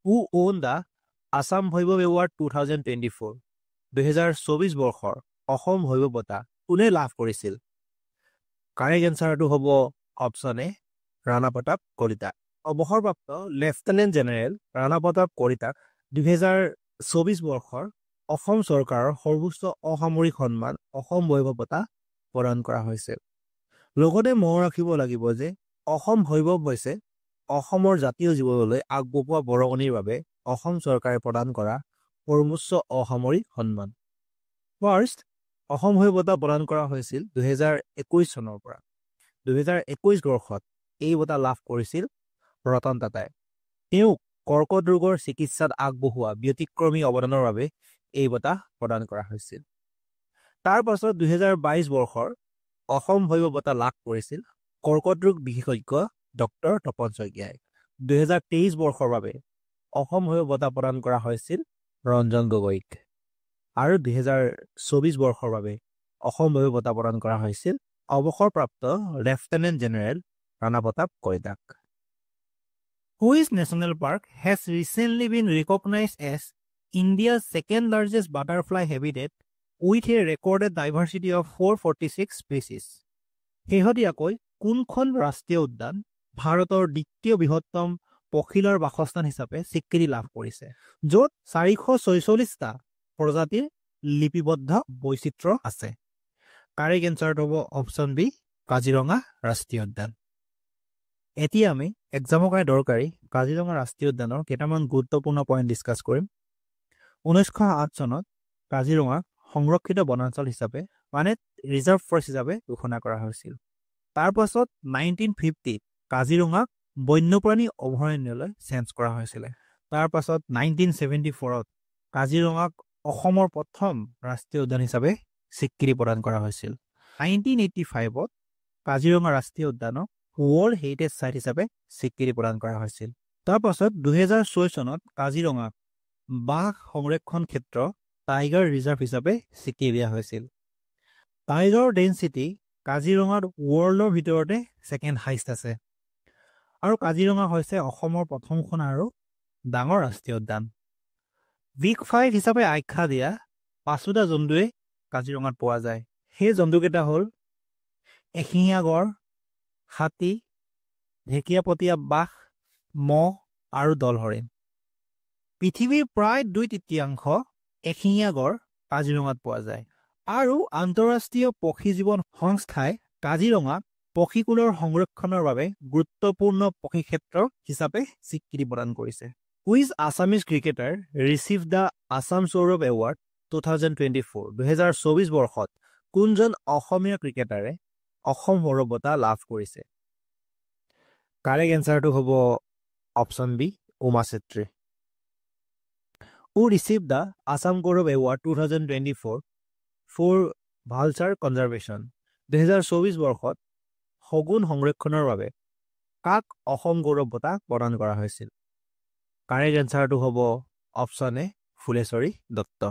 Who won the Assam Vaibhav Award 2024? 2024 বৰ্ষৰ অসম ভৈৰৱ বঁটা কোনে লাভ কৰিছিল? কাৰেক্ট এনচাৰটো হ'ব অপশ্যন এ ৰাণা প্ৰতাপ কলিতা। অৱসৰপ্ৰাপ্ত লেফটেনেণ্ট জেনেৰেল ৰাণা প্ৰতাপ কলিতাক 2024 বৰ্ষৰ অসম চৰকাৰৰ সৰ্বোচ্চ অসামৰিক সন্মান অসম ভৈৰৱ বঁটা প্ৰদান কৰা হৈছে। লগতে মনত ৰাখিব লাগিব যে অসম ভৈৰৱ হৈছে অসমৰ জাতীয় জীৱনলৈ আগবঢ়োৱা বৰঙণিৰ বাবে অসম চৰকাৰে প্ৰদান কৰা সৰ্বোচ্চ অসামৰিক সন্মান। ফাৰ্ষ্ট অসম ভৈৰৱ বঁটা প্ৰদান কৰা হৈছিল 2021 চনৰ পৰা। 2021 বৰ্ষত এই বঁটা লাভ কৰিছিল ৰতন টাটাই। তেওঁক কৰ্কট ৰোগৰ চিকিৎসাত আগবঢ়োৱা ব্যতিক্ৰমী অৱদানৰ বাবে এই বঁটা প্ৰদান কৰা হৈছিল। তাৰ পাছত 2022 বৰ্ষৰ অসম ভৈৰৱ বঁটা লাভ কৰিছিল কৰ্কট ৰোগ বিশেষজ্ঞ ডক্টৰ তপন শইকীয়াই। 2023 বৰ্ষৰ বাবে অসম ভৈৰৱ বঁটা প্ৰদান কৰা হৈছিল ৰঞ্জন গগৈক। আৰু 2024 বৰ্ষৰ বাবে অসম ভৈৰৱ বঁটা প্ৰদান কৰা হৈছিল অৱসৰপ্ৰাপ্ত লেফটেনেণ্ট জেনেৰেল ৰাণা প্ৰতাপ কলিতাক। Which national park has recently been recognized as India's second largest butterfly habitat with a recorded diversity of 446 species? শেহতীয়াকৈ কোনখন ৰাষ্ট্ৰীয় উদ্যান ভাৰতৰ দ্বিতীয় বৃহত্তম পখিলাৰ বাসস্থান হিচাপে স্বীকৃতি লাভ কৰিছে, য'ত 446টা প্ৰজাতিৰ লিপিবদ্ধ বৈচিত্ৰ্য আছে? কাৰেক্ট এনচাৰটো হ'ব অপশ্যন বি কাজিৰঙা ৰাষ্ট্ৰীয় উদ্যান। এতিয়া আমি এক্সামৰ কাৰণে দৰকাৰী কাজিৰঙা ৰাষ্ট্ৰীয় উদ্যানৰ কেইটামান গুৰুত্বপূৰ্ণ পইণ্ট ডিছকাছ কৰিম। 1908 চনত কাজিৰঙাক সংৰক্ষিত বনাঞ্চল হিচাপে মানে ৰিজাৰ্ভ ফৰেষ্ট হিচাপে ঘোষণা কৰা হৈছিল। তাৰ পাছত 1950 কাজিৰঙাক বন্যপ্ৰাণী অভয়াৰণ্যলৈ চেঞ্জ কৰা হৈছিলে। তাৰ পাছত 1974 কাজিৰঙাক অসমৰ প্ৰথম ৰাষ্ট্ৰীয় উদ্যান হিচাপে স্বীকৃতি প্ৰদান কৰা হৈছিল। 1985 কাজিৰঙা ৰাষ্ট্ৰীয় উদ্যানক ৱৰ্ল্ড হেৰিটেজ চাইট হিচাপে স্বীকৃতি প্ৰদান কৰা হৈছিল। তাৰ পাছত 2006 চনত কাজিৰঙাক বাঘ সংৰক্ষণ ক্ষেত্ৰ টাইগাৰ ৰিজাৰ্ভ হিচাপে স্বীকৃতি দিয়া হৈছিল। টাইগাৰ ডেনচিটি কাজিৰঙাত ৱৰ্ল্ডৰ ভিতৰতে ছেকেণ্ড হাইষ্ট আছে। আৰু কাজিৰঙা হৈছে অসমৰ প্ৰথমখন আৰু ডাঙৰ ৰাষ্ট্ৰীয় উদ্যান। বিগ ফাইভ হিচাপে আখ্যা দিয়া 5টা জন্তুৱে কাজিৰঙাত পোৱা যায়। সেই জন্তুকেইটা হ'ল এশিঙীয়া গড়, হাতী, ঢেকীয়াপতীয়া বাঘ, মহ আৰু দল হৰিণ। পৃথিৱীৰ প্ৰায় 2/3 এশিঙীয়া গড় কাজিৰঙাত পোৱা যায়। আৰু আন্তঃৰাষ্ট্ৰীয় পক্ষী জীৱন সংস্থাই কাজিৰঙাক পক্ষীকুলৰ সংৰক্ষণৰ বাবে গুৰুত্বপূৰ্ণ পক্ষী ক্ষেত্ৰ হিচাপে স্বীকৃতি প্ৰদান কৰিছে। Which Assamese cricketer received the Assam Saurav Award 2024? 2024 বৰ্ষত কোনজন অসমীয়া ক্ৰিকেটাৰে অসম সৌৰভ বঁটা লাভ কৰিছে? কাৰেক্ট এনচাৰটো হ'ব option B Uma Chetri. Who received the Assam Gaurav Award 2024 for Vulture Conservation? 2024 বৰ্ষত শগুন সংৰক্ষণৰ বাবে কাক অসম গৌৰৱ বঁটা প্ৰদান কৰা হৈছিল? কাৰেক্ট এনচাৰটো হ'ব option A Phuleshwari Dutta.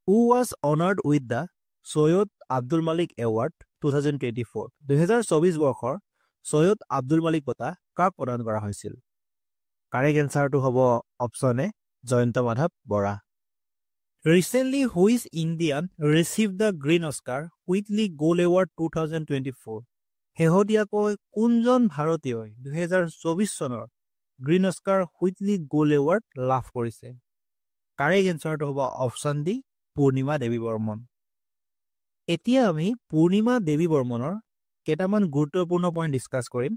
Who was honored with the Soyod Abdul Malik Award 2024? 2024 বৰ্ষৰ সৈয়দ আব্দুল মালিক বঁটা কাক প্ৰদান কৰা হৈছিল? কাৰেক্ট এনচাৰটো হ'ব option A Jayanta Madhav Bora. Recently, which Indian received the Green Oscar Whitley Gold Award 2024? শেহতীয়াকৈ কোনজন ভাৰতীয়ই 2024 চনৰ green Oscar Whitley gold award লাভ কৰিছে? কাৰেক্ট এনচাৰটো হ'ব অপশ্যন ডি পূৰ্ণিমা দেৱী বৰ্মন। এতিয়া আমি পূৰ্ণিমা দেৱী বৰ্মনৰ কেইটামান গুৰুত্বপূৰ্ণ পইণ্ট ডিছকাছ কৰিম।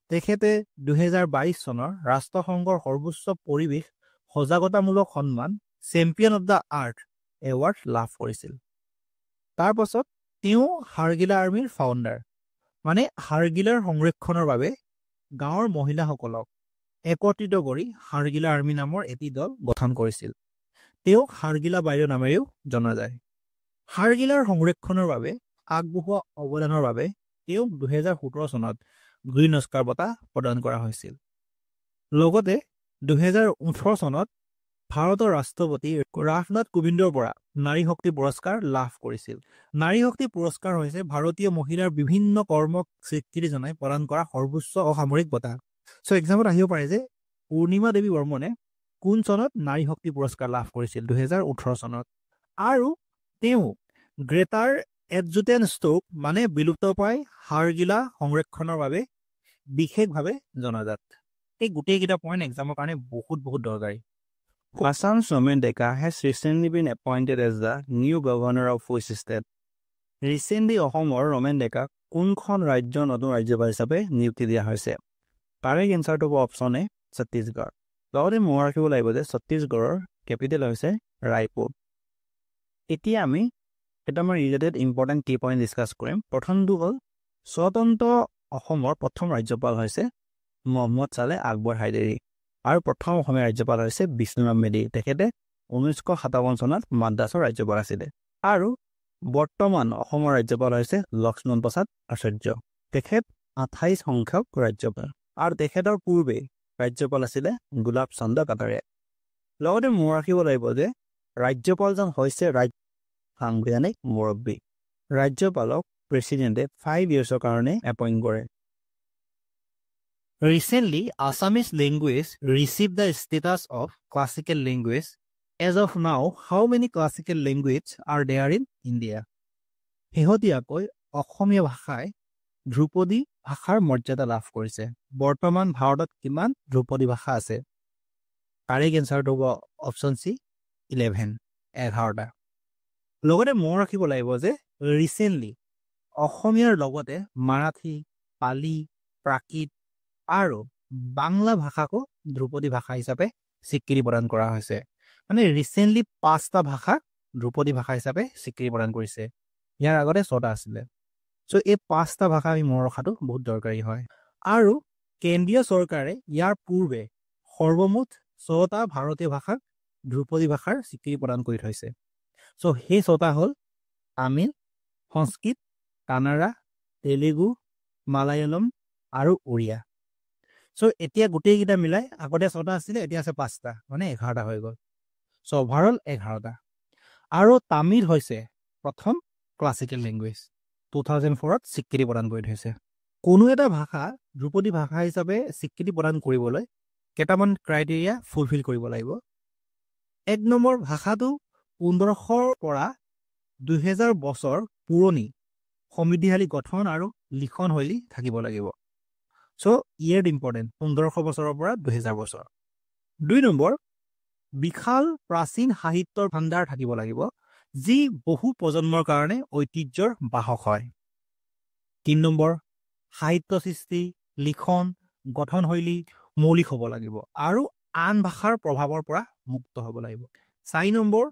তেখেতে 2022 চনৰ ৰাষ্ট্ৰসংঘৰ সৰ্বোচ্চ পৰিৱেশ সজাগতামূলক সন্মান champion of the earth award লাভ কৰিছিল। তাৰ পাছত তেওঁ হাৰগিলা আৰ্মিৰ ফাউণ্ডাৰ, মানে হাৰগিলাৰ সংৰক্ষণৰ বাবে গাঁৱৰ মহিলাসকলক একত্ৰিত কৰি হাৰগিলা আৰ্মি নামৰ এটি দল গঠন কৰিছিল। তেওঁক হাৰগিলা বাইদেউ নামেৰেও জনা যায়। হাৰগিলাৰ সংৰক্ষণৰ বাবে আগবঢ়োৱা অৱদানৰ বাবে তেওঁক 2017 চনত গ্ৰীণ অস্কাৰ বঁটা প্ৰদান কৰা হৈছিল। লগতে 2018 চনত ভাৰতৰ ৰাষ্ট্ৰপতি ৰামনাথ কোবিন্দৰ পৰা নাৰী শক্তি পুৰস্কাৰ লাভ কৰিছিল। নাৰী শক্তি পুৰস্কাৰ হৈছে ভাৰতীয় মহিলাৰ বিভিন্ন কৰ্মক স্বীকৃতি জনাই প্ৰদান কৰা সৰ্বোচ্চ অসামৰিক বঁটা। চ' এক্সামত আহিব পাৰে যে পূৰ্ণিমা দেৱী বৰ্মনে কোন চনত নাৰী শক্তি পুৰস্কাৰ লাভ কৰিছিল 2018 চনত আৰু তেওঁ গ্ৰেটাৰ এডজুটেন্ট ষ্ট্ৰোক মানে বিলুপ্তপ্ৰায় হাড়গিলা সংৰক্ষণৰ বাবে বিশেষভাৱে জনাজাত এই গোটেইকেইটা পইণ্ট এক্সামৰ কাৰণে বহুত দৰকাৰী Assam Somen Deka has recently been appointed as the new governor of which state? Recently, অসমৰ ৰমেন ডেকা কোনখন ৰাজ্যৰ নতুন ৰাজ্যপাল হিচাপে নিযুক্তি দিয়া হৈছে? কাৰেক্ট এনচাৰটো হ'ব অপশ্যন এ ছত্তীশগড়। লগতে মনত ৰাখিব লাগিব যে ছত্তীশগড়ৰ কেপিটেল হৈছে ৰায়পুৰ। এতিয়া আমি কেইটামান ৰিলেটেড ইম্পৰ্টেণ্ট কি পইণ্ট ডিছকাছ কৰিম। প্ৰথমটো হ'ল স্বতন্ত্ৰ অসমৰ প্ৰথম ৰাজ্যপাল হৈছে মহম্মদ চালেহ আকবৰ হাইদেৰী আৰু প্ৰথম অসমীয়া ৰাজ্যপাল হৈছে বিষ্ণুৰাম মেধি। তেখেতে 1957 চনত মাদ্ৰাছৰ ৰাজ্যপাল আছিলে আৰু বৰ্তমান অসমৰ ৰাজ্যপাল হৈছে লক্ষ্মণ প্ৰসাদ আচাৰ্য। তেখেত 28 সংখ্যক ৰাজ্যপাল আৰু তেখেতৰ পূৰ্বে ৰাজ্যপাল আছিলে গোলাপ চন্দ্ৰ কাটাৰিয়া। লগতে মনত ৰাখিব লাগিব যে ৰাজ্যপালজন হৈছে সাংবিধানিক মুৰব্বী। ৰাজ্যপালক প্ৰেচিডেণ্টে 5 ইয়াৰ্ছৰ কাৰণে এপইণ্ট কৰে। Recently, Assamese language received the status of classical language. As of now, how many classical languages are there in India? শেহতীয়াকৈ অসমীয়া ভাষাই ধ্ৰুপদী ভাষাৰ মৰ্যাদা লাভ কৰিছে। বৰ্তমান ভাৰতত কিমান ধ্ৰুপদী ভাষা আছে? কাৰেক্ট এনচাৰটো হ'ব অপশ্যন চি 11টা। লগতে মনত ৰাখিব লাগিব যে ৰিচেণ্টলি অসমীয়াৰ লগতে মাৰাঠী, পালি, প্ৰাকৃত আৰু বাংলা ভাষাকো ধ্ৰুপদী ভাষা হিচাপে স্বীকৃতি প্ৰদান কৰা হৈছে। মানে ৰিচেণ্টলি 5টা ভাষা ধ্ৰুপদী ভাষা হিচাপে স্বীকৃতি প্ৰদান কৰিছে। ইয়াৰ আগতে 6টা আছিলে। চ' এই 5টা ভাষা আমি মনত ৰখাটো বহুত দৰকাৰী হয়। আৰু কেন্দ্ৰীয় চৰকাৰে ইয়াৰ পূৰ্বে সৰ্বমুঠ 6টা ভাৰতীয় ভাষাক ধ্ৰুপদী ভাষাৰ স্বীকৃতি প্ৰদান কৰি থৈছে। চ' সেই 6টা হ'ল তামিল, সংস্কৃত, কানাড়া, তেলেগু, মালায়ালম আৰু উৰিয়া। চ' এতিয়া গোটেইকেইটা মিলাই আগতে 6টা আছিলে, এতিয়া আছে 5টা, মানে 11টা হৈ গ'ল। চ' অভাৰঅল 11টা। আৰু তামিল হৈছে প্ৰথম ক্লাছিকেল লেংগুৱেজ 2004ত স্বীকৃতি প্ৰদান কৰি থৈছে। কোনো এটা ভাষা ধ্ৰুপদী ভাষা হিচাপে স্বীকৃতি প্ৰদান কৰিবলৈ কেইটামান ক্ৰাইটেৰিয়া ফুলফিল কৰিব লাগিব। 1 নম্বৰ, ভাষাটো 1500ৰ পৰা 2000 বছৰ পুৰণি সমৃদ্ধিশালী গঠন আৰু লিখনশৈলী থাকিব লাগিব। চ' ইয়েৰ ইম্পৰ্টেণ্ট 1500 বছৰৰ পৰা 2000 বছৰ। 2 নম্বৰ, বিশাল প্ৰাচীন সাহিত্যৰ ভাণ্ডাৰ থাকিব লাগিব যি বহু প্ৰজন্মৰ কাৰণে ঐতিহ্যৰ বাহক হয়। 3 নম্বৰ, সাহিত্য সৃষ্টি, লিখন, গঠনশৈলী মৌলিক হ'ব লাগিব আৰু আন ভাষাৰ প্ৰভাৱৰ পৰা মুক্ত হ'ব লাগিব। 4 নম্বৰ,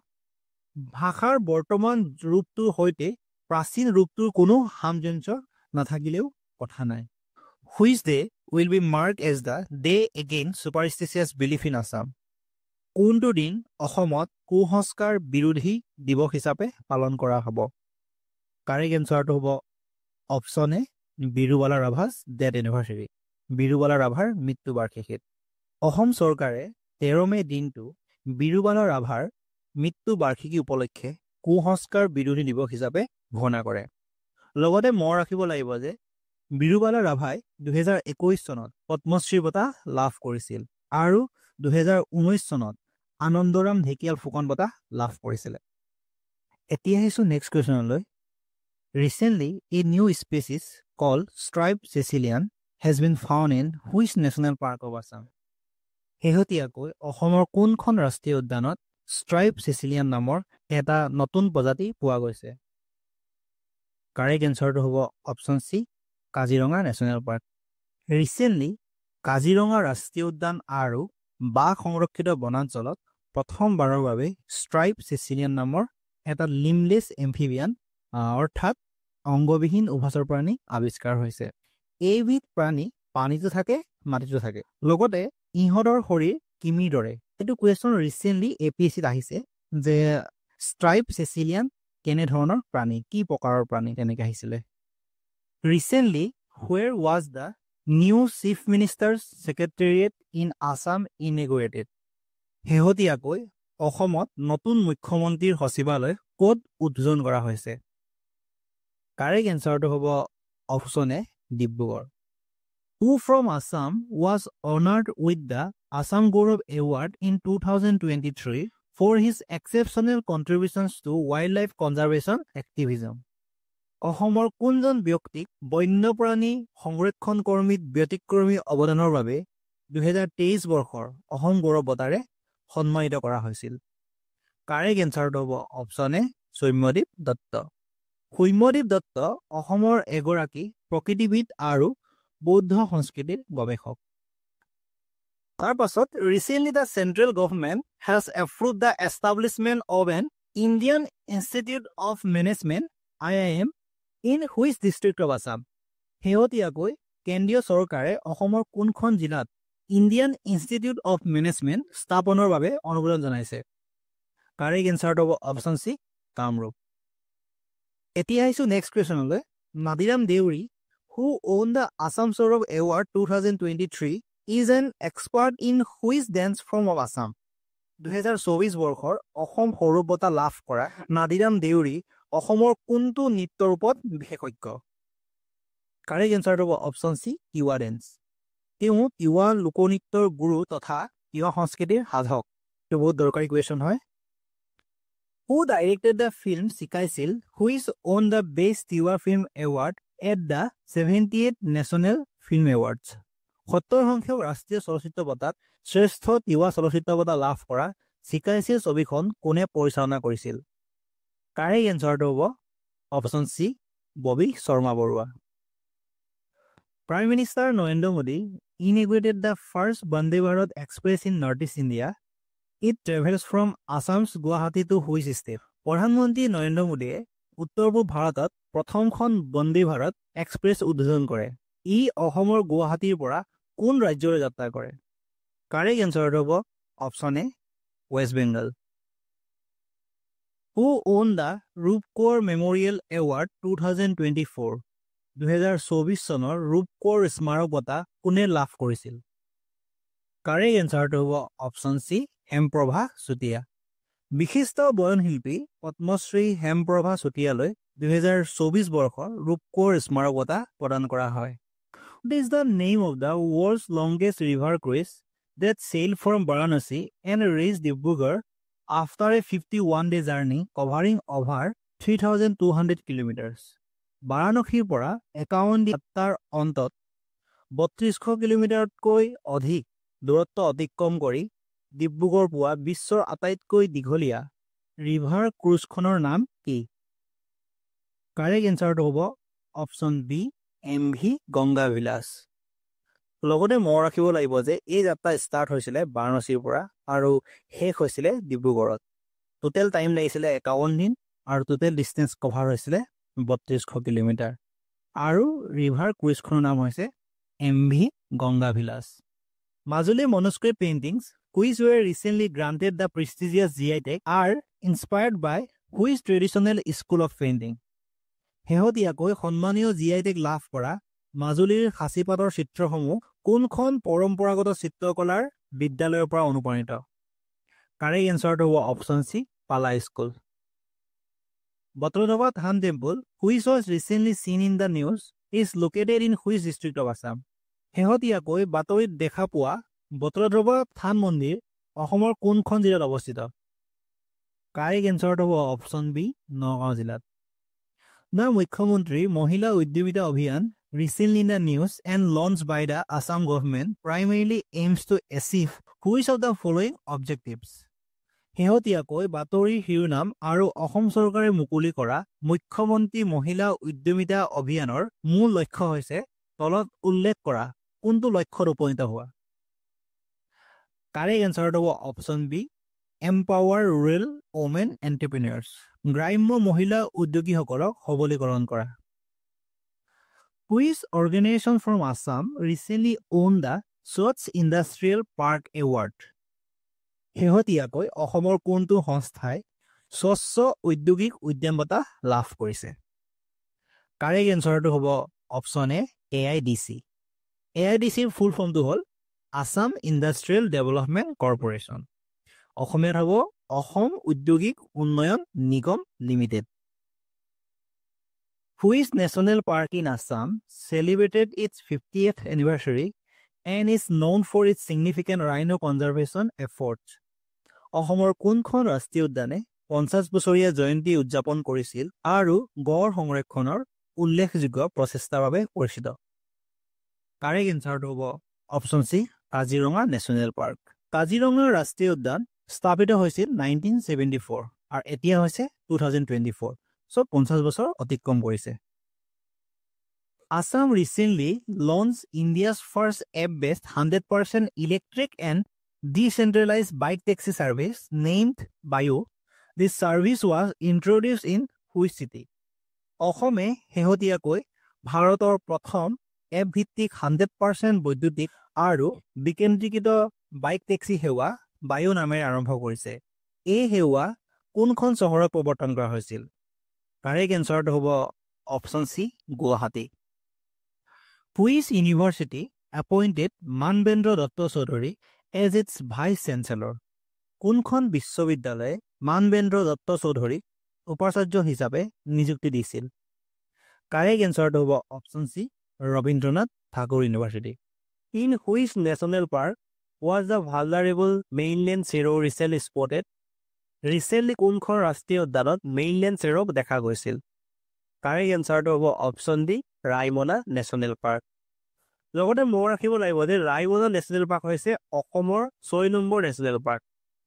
ভাষাৰ বৰ্তমান ৰূপটোৰ সৈতে প্ৰাচীন ৰূপটোৰ কোনো সামঞ্জস্য নাথাকিলেও কথা নাই। Which day will be marked as the day against superstitious belief in Assam? কোনটো দিন অসমত কুসংস্কাৰ বিৰোধী দিৱস হিচাপে পালন কৰা হ'ব? কাৰেক্ট এনচাৰটো হ'ব option A Birubala Rabha's death anniversary. Birubala ৰাভাৰ মৃত্যু বাৰ্ষিকীত অসম চৰকাৰে 13 মে' দিনটো বিৰুবালা ৰাভাৰ মৃত্যু বাৰ্ষিকী উপলক্ষে কুসংস্কাৰ বিৰোধী দিৱস হিচাপে ঘোষণা কৰে। লগতে মনত ৰাখিব লাগিব যে বিৰুবালা ৰাভাই 2021 চনত পদ্মশ্ৰী বঁটা লাভ কৰিছিল আৰু 2019 চনত আনন্দৰাম ঢেকিয়াল ফুকন বঁটা লাভ কৰিছিলে। এতিয়া আহিছোঁ নেক্সট কুৱেশ্যনলৈ। Recently a new species call stripe caecilian has been found in which national park of Assam? শেহতীয়াকৈ অসমৰ কোনখন ৰাষ্ট্ৰীয় উদ্যানত ষ্ট্ৰাইপ চেচিলিয়ান নামৰ এটা নতুন প্ৰজাতি পোৱা গৈছে? কাৰেক্ট এনচাৰটো হ'ব option C Kaziranga national park. Recently Kaziranga ৰাষ্ট্ৰীয় উদ্যান আৰু বাঘ সংৰক্ষিত বনাঞ্চলত প্ৰথমবাৰৰ বাবে ষ্ট্ৰাইপ চেচিলিয়ান নামৰ এটা লিমলেছ এম্ফিবিয়ান অৰ্থাৎ অংগবিহীন উভচৰ প্ৰাণী আৱিষ্কাৰ হৈছে। এইবিধ প্ৰাণী পানীতো থাকে, মাটিতো থাকে। লগতে ইহঁতৰ শৰীৰ কিমিৰ দৰে। এইটো কুৱেশ্যন ৰিচেণ্টলি APSCত আহিছে যে ষ্ট্ৰাইপ চেচিলিয়ান কেনেধৰণৰ প্ৰাণী, কি প্ৰকাৰৰ প্ৰাণী, তেনেকৈ আহিছিলে। Recently where was the new chief minister's secretariat in Assam inaugurated? শেহতীয়াকৈ অসমত নতুন মুখ্যমন্ত্ৰীৰ সচিবালয় ক'ত উদ্বোধন কৰা হৈছে? কাৰেক্ট এনচাৰটো হ'ব option A Dibrugarh. Who from Assam was honored with the Assam Gaurav Award in 2023 for his exceptional contributions to wildlife conservation activism. অসমৰ কোনজন ব্যক্তিক বন্যপ্ৰাণী সংৰক্ষণ কৰ্মীত ব্যতিক্ৰমী অৱদানৰ বাবে 2023 বৰ্ষৰ অসম গৌৰৱ বঁটাৰে সন্মানিত কৰা হৈছিল? কাৰেক্ট এনচাৰটো হ'ব অপশ্যন এ সৌম্যদীপ দত্ত। সৌম্যদীপ দত্ত অসমৰ এগৰাকী প্ৰকৃতিবিদ আৰু বৌদ্ধ সংস্কৃতিৰ গৱেষক। তাৰ পাছত recently the central government has approved the establishment of N Indian institute of management IIM in which district of Assam. শেহতীয়াকৈ কেন্দ্ৰীয় চৰকাৰে অসমৰ কোনখন জিলাত ইণ্ডিয়ান ইনষ্টিটিউট অফ মেনেজমেণ্ট স্থাপনৰ বাবে অনুমোদন জনাইছে? কাৰেক্ট এনচাৰটো হ'ব অপশ্যন চি কামৰূপ। এতিয়া আহিছোঁ নেক্সট কুৱেশ্যনলৈ। Nadiram Deuri who won the Assam Gaurav Award 2023 is an expert in which dance form of Assam? 2024 বৰ্ষৰ অসম সৌৰভ বঁটা লাভ কৰা নাদিৰাম দেউৰী অসমৰ কোনটো নৃত্যৰ ওপৰত বিশেষজ্ঞ? কাৰেক্ট এনচাৰটো হ'ব অপশ্যন চি তিৱা ডেন্স। তেওঁ তিৱা লোকনৃত্যৰ গুৰু তথা তিৱা সংস্কৃতিৰ সাধক। এইটো বহুত দৰকাৰী কুৱেশ্যন হয়। Who directed the film Sikaishil which won the Best Tiwa Film Award at the 78th National Film Awards? 70 সংখ্যক ৰাষ্ট্ৰীয় চলচ্চিত্ৰ বঁটাত শ্ৰেষ্ঠ তিৱা চলচ্চিত্ৰ বঁটা লাভ কৰা চিকাইছিল ছবিখন কোনে পৰিচালনা কৰিছিল? কাৰেক্ট এনচাৰটো হ'ব option C Bobby Sharma Baruah. Prime Minister Narendra Modi inaugurated the first Vande Bharat Express in Northeast India. It travels from Assam's Guwahati to which state? প্ৰধানমন্ত্ৰী নৰেন্দ্ৰ মোদীয়ে উত্তৰ পূব ভাৰতত প্ৰথমখন বন্দে ভাৰত এক্সপ্ৰেছ উদ্বোধন কৰে। ই অসমৰ গুৱাহাটীৰ পৰা কোন ৰাজ্যলৈ যাত্ৰা কৰে? কাৰেক্ট এনচাৰটো হ'ব option A West Bengal. Who won the Rupkonwar memorial award 2024? 2024 চনৰ ৰূপকোঁৱৰ স্মাৰক বঁটা কোনে লাভ কৰিছিল? কাৰেক্ট এনচাৰটো হ'ব অপশ্যন চি হেমপ্ৰভা চুতীয়া। বিশিষ্ট বয়নশিল্পী পদ্মশ্ৰী হেমপ্ৰভা চুতীয়ালৈ 2024 বৰ্ষৰ ৰূপকোঁৱৰ স্মাৰক বঁটা প্ৰদান কৰা হয়। What is the name of the world's longest river cruise that sailed from Varanasi and reached Dibrugarh after a 51-day journey covering over 3,200 kilometers? বাৰাণসীৰ পৰা 51 যাত্ৰাৰ অন্তত 3200 কিলোমিটাৰতকৈ অধিক দূৰত্ব অতিক্ৰম কৰি ডিব্ৰুগড় পোৱা বিশ্বৰ আটাইতকৈ দীঘলীয়া ৰিভাৰ ক্ৰুজখনৰ নাম কি? কাৰেক্ট এনচাৰটো হ'ব option B MV Ganga Vilas. লগতে মনত ৰাখিব লাগিব যে এই যাত্ৰা ষ্টাৰ্ট হৈছিলে বাৰাণসীৰ পৰা আৰু শেষ হৈছিলে ডিব্ৰুগড়ত। টোটেল টাইম লাগিছিলে 51 দিন আৰু টোটেল ডিষ্টেঞ্চ কভাৰ হৈছিলে 3200 কিলোমিটাৰ। আৰু ৰিভাৰ ক্ৰুজখনৰ নাম হৈছে MV Ganga villus. Majuli manuscript paintings which were recently granted the prestigious GI tag are inspired by which traditional school of painting? শেহতীয়াকৈ সন্মানীয় GI tag লাভ কৰা মাজুলীৰ সাঁচিপাতৰ চিত্ৰসমূহ কোনখন পৰম্পৰাগত চিত্ৰকলাৰ বিদ্যালয়ৰ পৰা অনুপ্ৰাণিত? কাৰেক্ট এনচাৰটো হ'ব অপশ্যন চি পালা school. Batrodaba Than Temple, which was recently seen in the news, is located in which district of Assam? শেহতীয়াকৈ বাতৰিত দেখা পোৱা বত্ৰদ্ৰৱা থান মন্দিৰ অসমৰ কোনখন জিলাত অৱস্থিত? কাৰেক্ট এনচাৰটো হ'ব অপশ্যন বি নগাঁও জিলাত। The মুখ্যমন্ত্ৰী মহিলা উদ্যমিতা অভিযান recently in the news and launched by the Assam government primarily aims to achieve which of the following objectives? শেহতীয়াকৈ বাতৰিৰ শিৰোনাম আৰু অসম চৰকাৰে মুকলি কৰা মুখ্যমন্ত্ৰী মহিলা উদ্যমিতা অভিযানৰ মূল লক্ষ্য হৈছে তলত উল্লেখ কৰা কোনটো লক্ষ্যত উপনীত হোৱা? কাৰেক্ট এনচাৰটো হ'ব option B empower rural women entrepreneurs. গ্ৰাম্য মহিলা উদ্যোগীসকলক সবলীকৰণ কৰা। Which organization from Assam recently won the Swachh Industrial Park Award? শেহতীয়াকৈ অসমৰ কোনটো সংস্থাই স্বচ্ছ ঔদ্যোগিক উদ্যান বঁটা লাভ কৰিছে? কাৰেক্ট এনচাৰটো হ'ব অপশ্যন এ AIDC। AIDCৰ ফুল ফৰ্মটো হ'ল আছাম ইণ্ডাষ্ট্ৰিয়েল ডেভেলপমেণ্ট কৰ্পৰেশ্যন। অসমীয়াত হ'ব অসম ঔদ্যোগিক উন্নয়ন নিগম limited. Which national park in Assam celebrated its 50th anniversary and is known for its significant rhino conservation efforts? অসমৰ কোনখন ৰাষ্ট্ৰীয় উদ্যানে 50 বছৰীয়া জয়ন্তী উদযাপন কৰিছিল আৰু গড় সংৰক্ষণৰ উল্লেখযোগ্য প্ৰচেষ্টাৰ বাবে পৰিচিত? কাৰেক্ট এনচাৰটো হ'ব option C Kaziranga national park. Kaziranga ৰাষ্ট্ৰীয় উদ্যান স্থাপিত হৈছিল 1974 আৰু এতিয়া হৈছে 2024, চ' 50 বছৰ অতিক্ৰম কৰিছে। Assam recently launched India's first app-based 100% electric and decentralized bike taxi service named Bio. This service was introduced in which city? অসমে শেহতীয়াকৈ ভাৰতৰ প্ৰথম এপ ভিত্তিক 100% বৈদ্যুতিক আৰু বিকেন্দ্ৰীকৃত বাইক টেক্সি সেৱা বায়ু নামেৰে আৰম্ভ কৰিছে। এই সেৱা কোনখন চহৰত প্ৰৱৰ্তন কৰা হৈছিল? কাৰেক্ট এনচাৰটো হ'ব option C Guwahati. Which university appointed Manabendra Dutta Choudhury as its vice chancellor? কোনখন বিশ্ববিদ্যালয়ে মানবেন্দ্ৰ দত্ত চৌধুৰীক উপাচাৰ্য হিচাপে নিযুক্তি দিছিল? কাৰেক্ট এনচাৰটো হ'ব option C Rabindranath Thakur university. In which national park was the vulnerable mainland sparrow recently spotted? Recently কোনখন ৰাষ্ট্ৰীয় উদ্যানত মেইনলেণ্ড চেৰক দেখা গৈছিল? কাৰেক্ট এনচাৰটো হ'ব option D Raimona national park. লগতে মনত ৰাখিব লাগিব যে ৰাইমনা নেশ্যনেল পাৰ্ক হৈছে অসমৰ 6 নম্বৰ নেশ্যনেল পাৰ্ক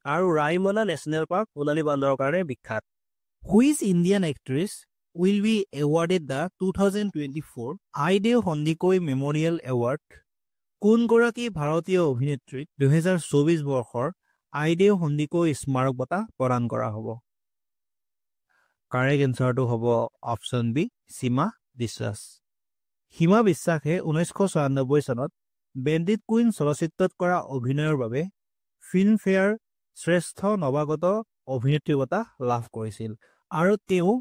আৰু ৰাইমনা নেশ্যনেল পাৰ্ক সোণালী বান্দৰৰ কাৰণে বিখ্যাত। Which Indian actress will be awarded the 2024 Aideu Sandikoi memorial award? কোনগৰাকী ভাৰতীয় অভিনেত্ৰীক 2024 বৰ্ষৰ আইদেউ সন্দিকৈ স্মাৰক বঁটা প্ৰদান কৰা হ'ব? কাৰেক্ট এনচাৰটো হ'ব অপশ্যন বি সীমা বিশ্বাস। সীমা বিশ্বাসে 1996 চনত বেণ্ডিট কুইন চলচ্চিত্ৰত কৰা অভিনয়ৰ বাবে ফিল্মফেয়াৰ শ্ৰেষ্ঠ নৱাগত অভিনেত্ৰী বঁটা লাভ কৰিছিল আৰু তেওঁ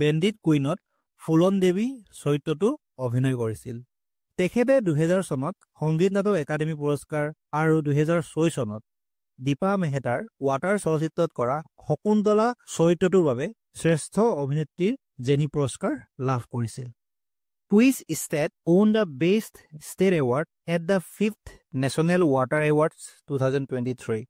বেণ্ডিট কুইনত ফুলন দেৱী চৰিত্ৰটো অভিনয় কৰিছিল। তেখেতে 2000 চনত সংগীত নাটক একাডেমী পুৰস্কাৰ আৰু 2006 চনত দীপা মেহতাৰ ৱাটাৰ চলচ্চিত্ৰত কৰা শকুন্তলা চৰিত্ৰটোৰ বাবে শ্ৰেষ্ঠ অভিনেত্ৰীৰ জেনী পুৰস্কাৰ লাভ কৰিছিল। Which state won the Best State Award at the 5th National Water Awards 2023?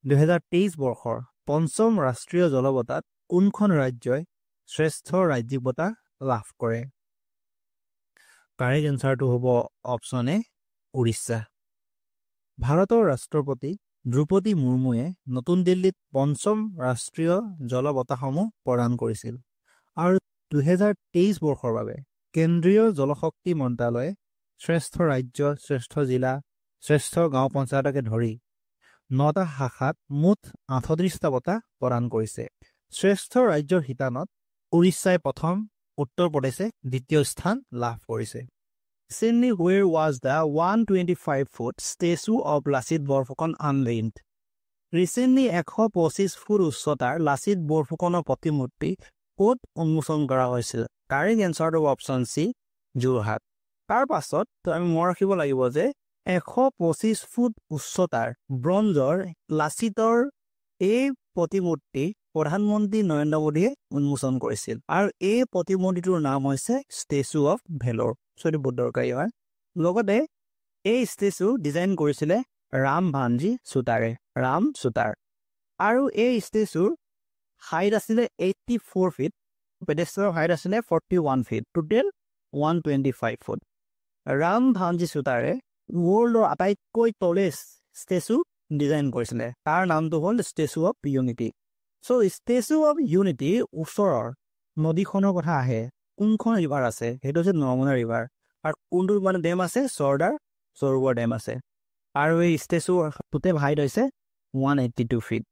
2023 বৰ্ষৰ পঞ্চম ৰাষ্ট্ৰীয় জল বঁটাত কোনখন ৰাজ্যই শ্ৰেষ্ঠ ৰাজ্যিক বঁটা লাভ কৰে? কাৰেক্ট এনচাৰটো হ'ব অপশ্যন এ উৰিষ্যা। ভাৰতৰ ৰাষ্ট্ৰপতি দ্ৰৌপদী মুৰ্মুৱে নতুন দিল্লীত পঞ্চম ৰাষ্ট্ৰীয় জল বঁটাসমূহ প্ৰদান কৰিছিল আৰু 2023 বৰ্ষৰ বাবে কেন্দ্ৰীয় জলশক্তি মন্ত্ৰালয়ে শ্ৰেষ্ঠ ৰাজ্য, শ্ৰেষ্ঠ জিলা, শ্ৰেষ্ঠ গাঁও পঞ্চায়তকে ধৰি 9টা শাখাত মুঠ 38টা বঁটা প্ৰদান কৰিছে। শ্ৰেষ্ঠ ৰাজ্যৰ শিতানত উৰিষ্যাই প্ৰথম, উত্তৰ প্ৰদেশে দ্বিতীয় স্থান লাভ কৰিছে। Recently, where was the 125-foot statue of Lachit Borphukan unveiled? ৰিচেণ্টলি 125 ফুট উচ্চতাৰ লাচিত বৰফুকনৰ প্ৰতিমূৰ্তি ক'ত উন্মোচন কৰা হৈছিল? কাৰেক্ট এনচাৰটো অপশ্যন চি যোৰহাট। তাৰ পাছত আমি মনত ৰাখিব লাগিব যে 125 ফুট উচ্চতাৰ ব্ৰঞ্জৰ লাচিতৰ এই প্ৰতিমূৰ্তি প্ৰধানমন্ত্ৰী নৰেন্দ্ৰ মোদীয়ে উন্মোচন কৰিছিল আৰু এই প্ৰতিমূৰ্তিটোৰ নাম হৈছে ষ্টেচু অফ ভেলৰ। সেইটো বহুত দৰকাৰী হয়। লগতে এই ষ্টেচু ডিজাইন কৰিছিলে ৰাম ভানজী চুতাৰে, ৰাম চুতাৰ। আৰু এই ষ্টেচুৰ হাইট আছিলে 84 ফিট, পেডেষ্ট্ৰেলৰ হাইট আছিলে 41 feet, total 125 foot. Ram Vanji Sutar ৱৰ্ল্ডৰ আটাইতকৈ তলেষ্ট ষ্টেচু ডিজাইন কৰিছিলে। তাৰ নামটো হ'ল statue of unity. So' statue of ইউনিটিৰ ওচৰৰ নদীখনৰ কথা আহে, কোনখন ৰিভাৰ আছে? সেইটো হৈছে নৰ্মদা ৰিভাৰ। আৰু কোনটো মানে ডেম আছে? চৰ্দাৰ সৰোবৰ ডেম আছে। আৰু এই ষ্টেচুৰ টোটেল হাইট হৈছে 182 ফিট।